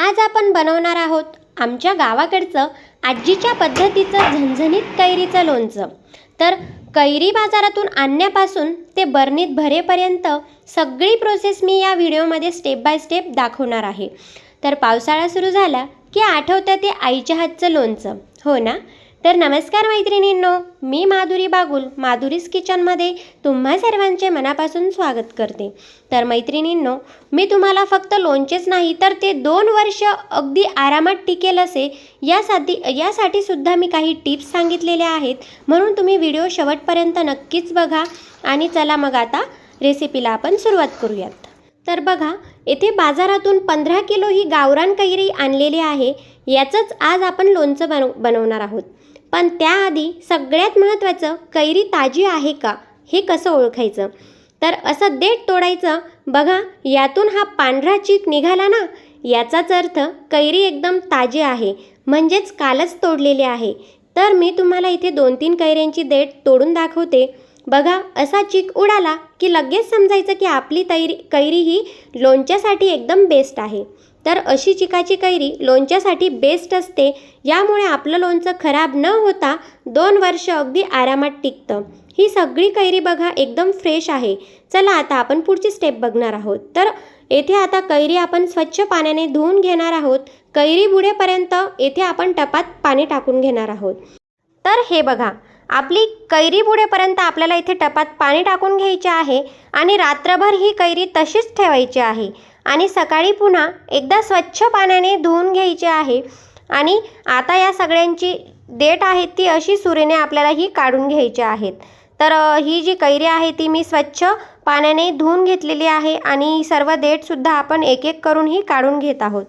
आज आपण बनवणार आहोत आमच्या गावाकडचं आजीच्या पद्धतीचं झणझणीत कैरीचं लोणचं। तर कैरी बाजारातून आणण्यापासून ते बरणीत भरेपर्यंत सगळी प्रोसेस मी या व्हिडिओमध्ये स्टेप बाय स्टेप दाखवणार आहे। तर पावसाळा सुरू झाला की आठवतं ते आईच्या हातचं लोणचं, हो ना? तर नमस्कार मैत्रिणींनो, मी माधुरी बागुल माधुरीज किचनमध्ये तुम्हा सर्वांचे मनापासून स्वागत करते। तर मैत्रिणींनो, मी तुम्हाला फक्त लोणचेच नाही तर ते 2 वर्ष अगदी आरामात टिकेल असे यासाठी सुद्धा मी काही टिप्स सांगितलेल्या आहेत, म्हणून तुम्ही व्हिडिओ शेवटपर्यंत नक्कीच बघा। आणि चला मग आता रेसिपीला आपण सुरुवात करूयात। तर बघा, येथे बाजारातून 15 किलो ही गावरान कैरी आणलेली आहे। याचंच आज आपण लोणचं बनवणार आहोत। पण त्याआधी सगळ्यात महत्त्वाचं, कैरी ताजी आहे का हे कसं ओळखायचं? तर असं देठ तोडायचं। बघा, यातून हा पांढरा चीक निघाला ना, याचाच अर्थ कैरी एकदम ताजी आहे, म्हणजेच कालच तोडलेली आहे। तर मी तुम्हाला इथे 2-3 कैऱ्यांची देठ तोडून दाखवते। बघा, असा चीक उडाला की लगेच समजायचं की आपली कैरी ही लोणच्यासाठी एकदम बेस्ट आहे। तर अशी चिकाची कैरी लोणच्यासाठी बेस्ट असते, यामुळे आपलं लोणचं खराब न होता 2 वर्ष अगदी आरामात टिकतं। ही सगळी कैरी बघा एकदम फ्रेश आहे। चला आता आपण पुढची स्टेप बघणार आहोत। तर येथे आता कैरी आपण स्वच्छ पाण्याने धुवून घेणार आहोत। कैरी बुडेपर्यंत येथे आपण टपात पाणी टाकून घेणार आहोत। तर हे बघा, आपली कैरी बुडेपर्यंत आपल्याला इथे टपात पाणी टाकून घ्यायचे आहे आणि रात्रभर ही कैरी तशीच ठेवायची आहे आणि सकाळी पुन्हा एकदा स्वच्छ पाण्याने धुवून घ्यायचे आहे। आणि आता या सगळ्यांची देठ आहे ती अशी सुरीने आपल्याला ही काढून घ्यायची आहेत। तर ही जी कैरी आहे ती मी स्वच्छ पाण्याने धुवून घेतलेली आहे आणि सर्व देठसुद्धा आपण एक एक करून ही काढून घेत आहोत।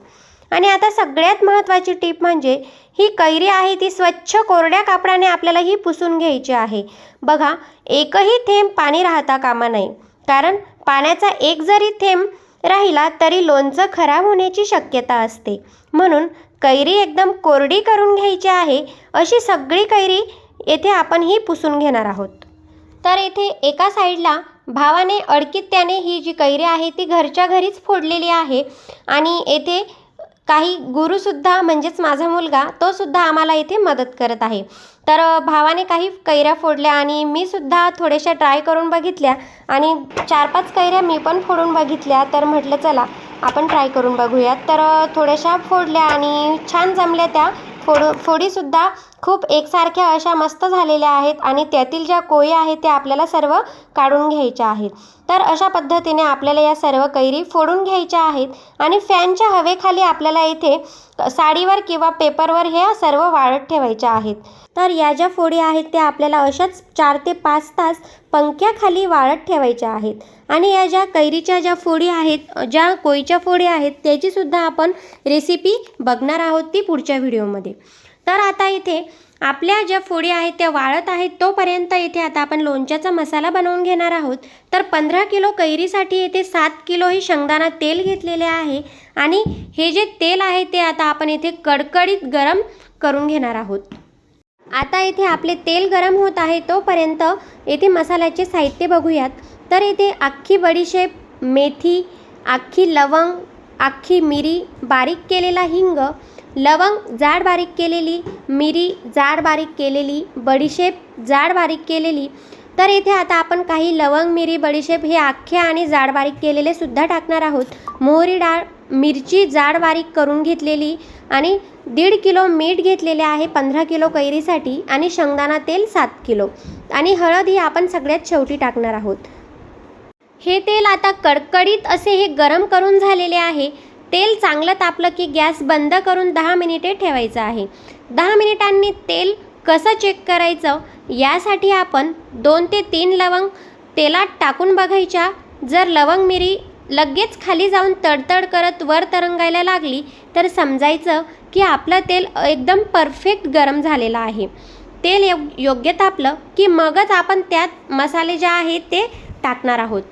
आणि आता सगळ्यात महत्त्वाची टिप म्हणजे ही कैरी आहे ती स्वच्छ कोरड्या कापडाने आपल्याला ही पुसून घ्यायची आहे। बघा, एकही थेंब पाणी राहता कामा नये, कारण पाण्याचा एक जरी थेंब राहिला तरी लोणचं खराब होण्याची शक्यता असते। म्हणून कैरी एकदम कोरडी करून घ्यायची आहे। अशी सगळी कैरी येथे आपण ही पुसून घेणार आहोत। तर येथे एका साईडला भावाने अडकित्याने ही जी कैरी आहे ती घरच्या घरीच फोडलेली आहे आणि येथे काही गुरुसुद्धा म्हणजेच माझा मुलगा तो सुद्धा आम्हाला इथे मदत करत आहे। तर भावाने काही कैऱ्या फोडल्या आणि मी सुद्धा थोड्याशा ट्राय करून बघितल्या आणि 4-5 कैऱ्या मी पण फोडून बघितल्या। तर म्हटलं चला आपण ट्राय करून बघूयात। तर थोड्याशा फोडल्या आणि छान जमल्या त्या फोडीसुद्धा खूप एकसारख्या अशा मस्त झालेल्या आहेत आणि त्यातील ज्या कोळी आहेत त्या आपल्याला सर्व काढून घ्यायच्या आहेत। तर अशा पद्धतीने आपल्याला या सर्व कैरी फोडून घ्यायच्या आहेत आणि फॅनच्या हवेखाली आपल्याला इथे साडीवर किंवा पेपरवर ह्या सर्व वाळत ठेवायच्या आहेत। तर या ज्या फोडी आहेत त्या आपल्याला अशाच 4 ते 5 तास पंख्याखाली वाळत ठेवायच्या आहेत। आणि या ज्या कैरीच्या ज्या फोडी आहेत, ज्या कोळीच्या फोडी आहेत, त्याचीसुद्धा आपण रेसिपी बघणार आहोत ती पुढच्या व्हिडिओमध्ये। तर आता इथे आपल्या ज्या फोडी आहेत त्या वाळत आहेत, तोपर्यंत इथे आता आपण लोणच्याचा मसाला बनवून घेणार आहोत। तर 15 किलो कैरीसाठी इथे 7 किलो ही शेंगदाणा तेल घेतलेले आहे आणि हे जे तेल आहे ते आता आपण इथे कडकडीत गरम करून घेणार आहोत। आता इथे आपले तेल गरम होत आहे, तोपर्यंत येथे मसाल्याचे साहित्य बघूयात। तर इथे अख्खी बडीशेप, मेथी, अख्खी लवंग, अख्खी मिरी, बारीक केलेला हिंग, लवंग जाड बारीक केलेली, मिरी जाड बारीक केलेली, बडीशेप जाड बारीक केलेली। तर इथे आता आपण काही लवंग, मिरी, बडीशेप हे अख्खे आणि जाड बारीक केलेले सुद्धा टाकणार आहोत। मोहरी डाळ, मिरची जाड बारीक करून घेतलेली आणि 1.5 किलो मीठ घेतलेले आहे 15 किलो कैरीसाठी आणि शेंगदाणा तेल 7 किलो आणि हळद ही आपण सगळ्यात शेवटी टाकणार आहोत। हे तेल आता कडकडीत असे हे गरम करून झालेले आहे। तेल चांगलं तापलं की गॅस बंद करून 10 मिनिटे ठेवायचं आहे। 10 मिनिटांनी तेल कसं चेक करायचं यासाठी आपण 2 ते 3 लवंग तेलात टाकून बघायच्या। जर लवंग मिरी लगेच खाली जाऊन तडतड करत वर तरंगायला लागली तर समजायचं की आपलं तेल एकदम परफेक्ट गरम झालेलं आहे। तेल योग्य तापलं की मगच आपण त्यात मसाले जे आहेत ते टाकणार आहोत।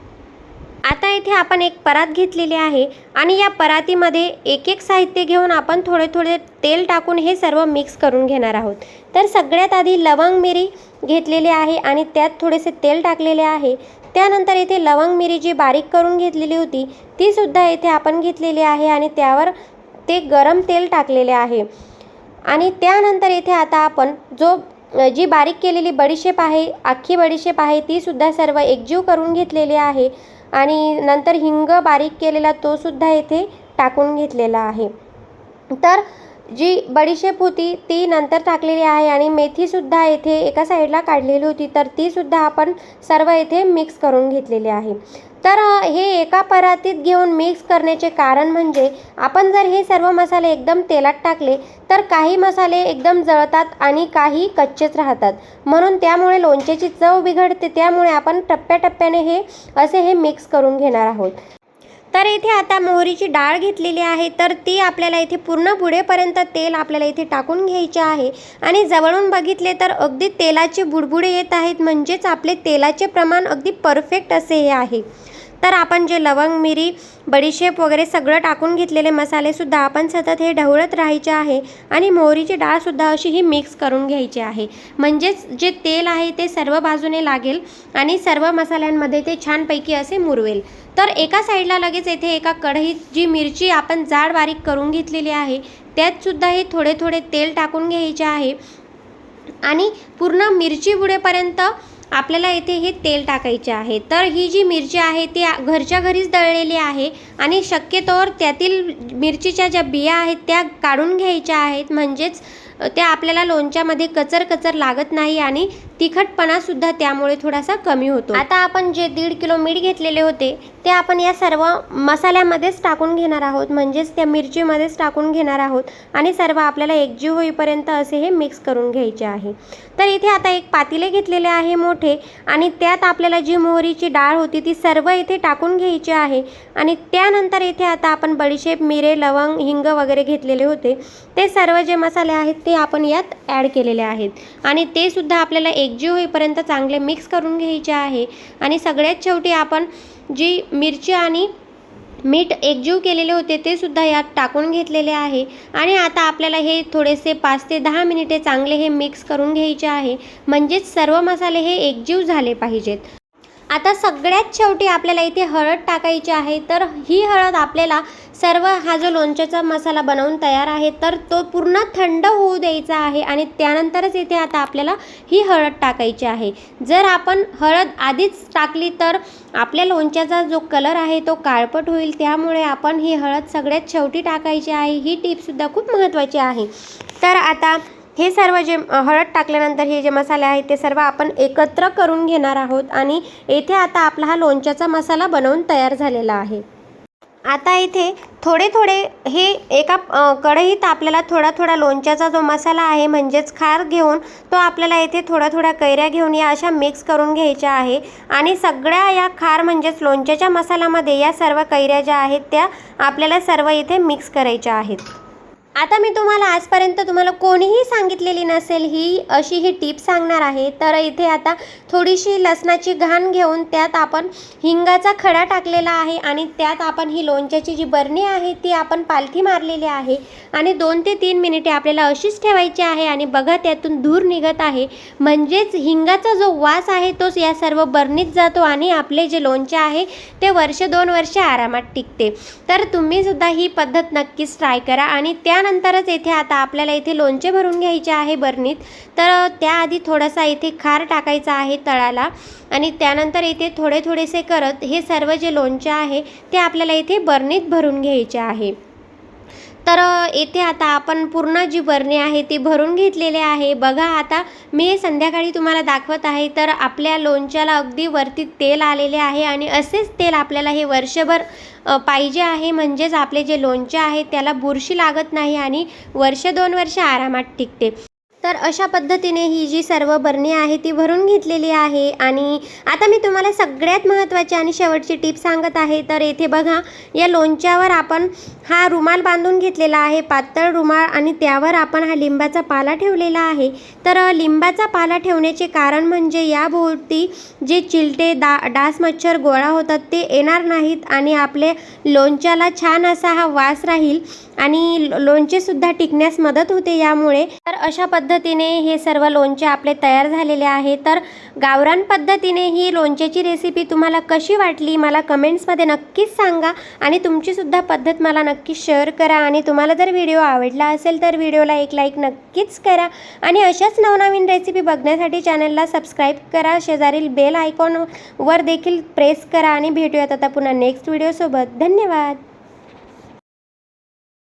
आता इथे आपण एक परात घेतलेली आहे आणि या परातीमध्ये एक साहित्य घेऊन आपण थोडे थोडे तेल टाकून हे सर्व मिक्स करून घेणार आहोत। तर सगळ्यात आधी लवंग मिरी घेतलेली आहे आणि त्यात थोडेसे तेल टाकलेले आहे। त्यानंतर इथे लवंग मिरी जी बारीक करून घेतलेली होती ती सुद्धा इथे आपण घेतलेली आहे आणि त्यावर ते गरम तेल टाकलेले आहे आणि त्यानंतर इथे आता आपण जी बारीक केलेली बडीशेप आहे, अख्खी बडीशेप आहे, ती सुद्धा सर्व एकजीव करून घेतलेली आहे आणि नंतर हिंग बारीक केलेला तो सुद्धा इथे टाकून घेतलेला आहे। तर जी बडीशेप होती ती नंतर टाकलेली आहे आणि मेथीसुद्धा इथे एका साईडला काढलेली होती, तर तीसुद्धा आपण सर्व इथे मिक्स करून घेतलेली आहे। तर हे एका परातीत घेऊन मिक्स करण्याचे कारण म्हणजे आपण जर हे सर्व मसाले एकदम तेलात टाकले तर काही मसाले एकदम जळतात आणि काही कच्चेच राहतात, म्हणून त्यामुळे लोणच्याची चव बिघडते। त्यामुळे आपण टप्प्याटप्प्याने हे मिक्स करून घेणार आहोत। तर इथे आता मोहरीची डाळ घेतलेली आहे, तर ती आपल्याला इथे पूर्ण बुडेपर्यंत तेल आपल्याला इथे टाकून घ्यायचे आहे आणि जवळून बघितले तर अगदी तेलाचे बुडबुडे येत आहेत, म्हणजेच आपले तेलाचे प्रमाण अगदी परफेक्ट असे हे आहे। तर आपण जे लवंग, मिरी, बडीशेप वगैरे सगळं टाकून घेतलेले मसालेसुद्धा आपण सतत हे ढवळत राहायचे आहे आणि मोहरीची डाळसुद्धा अशी ही मिक्स करून घ्यायची आहे, म्हणजेच जे तेल आहे ते सर्व बाजूने लागेल आणि सर्व मसाल्यांमध्ये ते छानपैकी असे मुरवेल। तर एका साईडला लगेच येथे एका कढईत जी मिरची आपण जाड बारीक करून घेतलेली आहे त्यातसुद्धा हे थोडे थोडे तेल टाकून घ्यायचे आहे आणि पूर्ण मिरची बुडेपर्यंत आपल्याला इथे हे तेल टाकायचे आहे। तर ही जी मिरची आहे ती घरच्या घरीच दळलेली आहे आणि शक्यतोवर त्यातील मिरचीच्या ज्या बिया आहेत त्या काढून घ्यायच्या आहेत, म्हणजेच त्या आपल्याला लोणच्यामध्ये कचर लागत नाही आणि तिखटपणासुद्धा त्यामुळे थोडासा कमी होतो। आता आपण जे 1.5 किलो मीठ घेतलेले होते ते आपण या सर्व मसाल्यामध्येच टाकून घेणार आहोत, म्हणजेच त्या मिरचीमध्येच टाकून घेणार आहोत आणि सर्व आपल्याला एकजीव होईपर्यंत असे हे मिक्स करून घ्यायचे आहे। तर इथे आता एक पातेले घेतलेले आहे मोठे आणि त्यात आपल्याला जी मोहरीची डाळ होती ती सर्व इथे टाकून घ्यायची आहे आणि त्यानंतर इथे आता आपण बडीशेप, मिरे, लवंग, हिंग वगैरे घेतलेले होते ते सर्व जे मसाले आहेत ते आपण यात ॲड केलेले आहेत आणि ते सुद्धा आपल्याला एकजीव होईपर्यंत चांगले मिक्स करून घ्यायचे आहे आणि सगळ्यात शेवटी आपण जी मिरची आणि मीठ एकजीव केलेले होते ते सुद्धा यात टाकून घेतलेले आहे आणि आता आपल्याला हे थोडेसे 5 ते 10 मिनिटे चांगले हे मिक्स करून घ्यायचे आहे, म्हणजेच सर्व मसाले हे एकजीव झाले पाहिजेत। आता सगळ्यात शेवटी आपल्याला इथे हळद टाकायची आहे। तर ही हळद आपल्याला सर्व हा जो लोणच्याचा मसाला बनवून तयार आहे तर तो पूर्ण थंड होऊ द्यायचा आहे आणि त्यानंतरच इथे आता आपल्याला ही हळद टाकायची आहे। जर आपण हळद आधीच टाकली तर आपल्या लोणच्याचा जो कलर आहे तो काळपट होईल, त्यामुळे आपण ही हळद सगळ्यात शेवटी टाकायची आहे। ही टिपसुद्धा खूप महत्त्वाची आहे। तर आता हे सर्व जे हळद टाकल्यानंतर हे जे मसाले आहेत ते सर्व आपण एकत्र करून घेणार आहोत आणि येथे आता आपला हा लोणच्याचा मसाला बनवून तयार झालेला आहे। आता इथे थोडे थोडे हे एका कढईत आपल्याला थोडा थोडा लोणच्याचा जो मसाला आहे म्हणजेच खार घेऊन तो आपल्याला इथे थोड्या थोड्या कैऱ्या घेऊन या अशा मिक्स करून घ्यायच्या आहे आणि सगळ्या या खार म्हणजेच लोणच्याच्या मसाल्यामध्ये या सर्व कैऱ्या ज्या आहेत त्या आपल्याला सर्व इथे मिक्स करायच्या आहेत। आता मी तुम्हाला आजपर्यंत कोणीही सांगितलेली नसेल ही टीप सांगणार आहे। तर इथे आता थोडीशी लसणाची घाण घेऊन त्यात आपण हिंगाचा खडा टाकलेला आहे आणि त्यात आपण ही लोणच्याची जी बरणी आहे ती आपण पालथी मारलेली आहे आणि 2 ते 3 मिनिटे आपल्याला अशीच ठेवायची आहे आणि बघा त्यातून धूर निघत आहे, म्हणजेच हिंगाचा जो वास आहे तोच या सर्व बरणीत जातो आणि आपले जे लोणचे आहे ते 1-2 वर्षे आरामात टिकते। तर तुम्ही सुद्धा ही पद्धत नक्कीच ट्राय करा आणि त्यानंतरच इथे आता आपल्याला इथे लोणचे भरून घ्यायचे आहे बरणीत। तर त्याआधी थोडासा इथे खार टाकायचा आहे तळाला आणि त्यानंतर इथे थोडे थोडेसे करत हे सर्व जे लोणचे आहे ते आपल्याला इथे बरणीत भरून घ्यायचे आहे। तर इथे आता आपण पूर्ण जी बरणी आहे ती भरून घेतलेली आहे। बघा आता मी संध्याकाळी तुम्हाला दाखवत आहे तर आपल्या लोणच्याला अगदी वरती तेल आलेले आहे आणि असेच तेल आपल्याला हे वर्षभर पाहिजे आहे, म्हणजेच आपले जे लोणचे आहे त्याला बुरशी लागत नाही आणि 1-2 वर्ष आरामात टिकते। तर अशा पद्धतीने ही जी सर्व बरणी आहे ती भरून घेतलेली आहे आणि आता मी तुम्हाला सगळ्यात महत्त्वाची आणि शेवटची टिप सांगत आहे। तर इथे बघा या लोणच्यावर आपण हा रुमाल बांधून घेतलेला आहे, पातळ रुमाल, आणि त्यावर आपण हा लिंबाचा पाला ठेवलेला आहे। तर लिंबाचा पाला ठेवण्याचे कारण म्हणजे याभोवती जे चिलटे डास मच्छर गोळा होतात ते येणार नाहीत आणि आपले लोणच्याला छान असा हा वास राहील आणि लोणचेसुद्धा टिकण्यास मदत होते यामुळे. तर अशा पद्धतीने हे सर्व लोणचे आपले तयार झालेले आहे. तर गावरान पद्धतीने ही लोणच्याची रेसिपी तुम्हाला कशी वाटली मला कमेंट्समध्ये नक्कीच सांगा आणि तुमचीसुद्धा पद्धत मला नक्की शेअर करा. आणि तुम्हाला जर व्हिडिओ आवडला असेल तर व्हिडिओला एक लाईक नक्कीच करा आणि अशाच नवनवीन रेसिपी बघण्यासाठी चॅनलला सबस्क्राईब करा. शेजारील बेल आयकॉनवर देखील प्रेस करा आणि भेटूयात आता पुन्हा नेक्स्ट व्हिडिओसोबत. धन्यवाद.